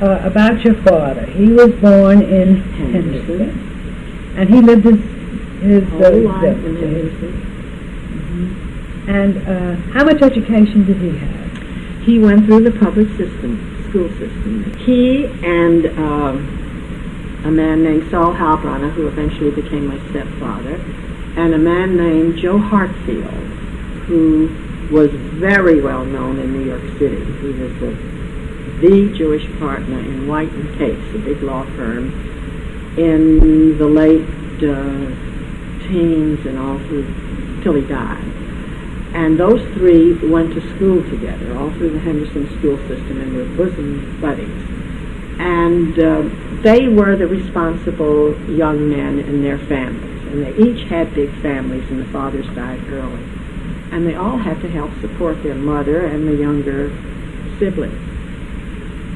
About your father. He was born in Henderson, and he lived his whole life in Henderson. And how much education did he have? He went through the public system, school system. He and a man named Saul Halbrunner, who eventually became my stepfather, and a man named Joe Hartfield, who was very well known in New York City. He was the Jewish partner in White and Case, a big law firm, in the late teens and all through till he died. And those three went to school together, all through the Henderson school system, and were bosom buddies. And they were the responsible young men in their families, and they each had big families, and the fathers died early. And they all had to help support their mother and the younger siblings.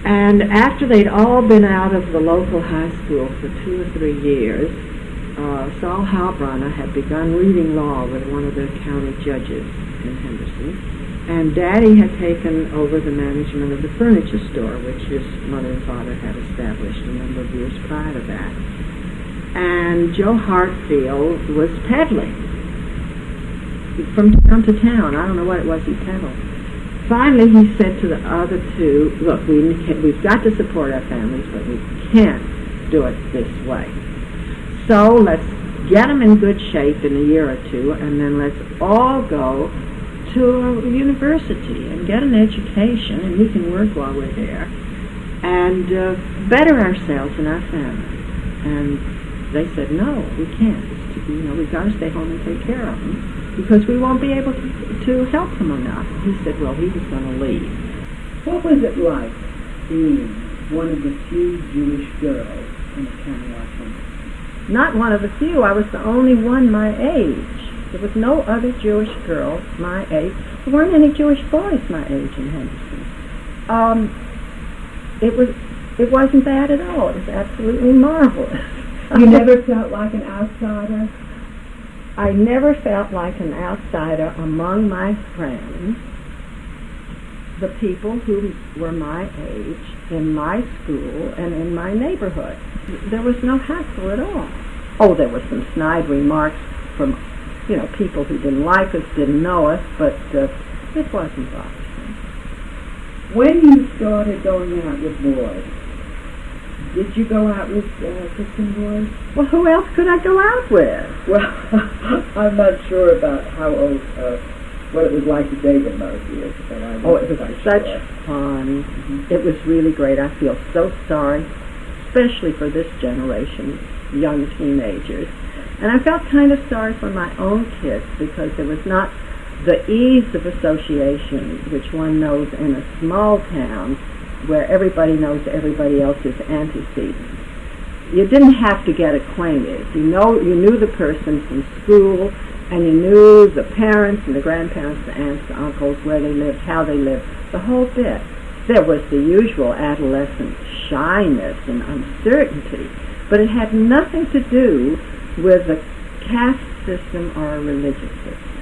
And after they'd all been out of the local high school for 2 or 3 years, Saul Halbrunner had begun reading law with one of the county judges in Henderson, and Daddy had taken over the management of the furniture store, which his mother and father had established a number of years prior to that. And Joe Hartfield was peddling from town to town. I don't know what it was he peddled. Finally, he said to the other two, look, we've got to support our families, but we can't do it this way. So let's get them in good shape in a year or two, and then let's all go to a university and get an education, and we can work while we're there, and better ourselves and our family. And they said, no, we can't. We've got to stay home and take care of them, because we won't be able to help them enough. He said, well, he was going to leave. What was it like being one of the few Jewish girls in a county like Henderson? Not one of the few. I was the only one my age. There was no other Jewish girl my age. There weren't any Jewish boys my age in Henderson. It wasn't bad at all. It was absolutely marvelous. You never felt like an outsider? I never felt like an outsider among my friends, the people who were my age, in my school, and in my neighborhood. There was no hassle at all. Oh, there were some snide remarks from, people who didn't like us, didn't know us, but it wasn't bothersome. When you started going out with boys, did you go out with Christian boys? Well, who else could I go out with? Well, I'm not sure about how old, what it was like to date in those years. But it was such fun. Mm-hmm. It was really great. I feel so sorry, especially for this generation, young teenagers. And I felt kind of sorry for my own kids, because there was not the ease of association which one knows in a small town where everybody knows everybody else's antecedents. You didn't have to get acquainted. You knew the person from school, and you knew the parents and the grandparents, the aunts, the uncles, where they lived, how they lived, the whole bit. There was the usual adolescent shyness and uncertainty, but it had nothing to do with a caste system or a religious system.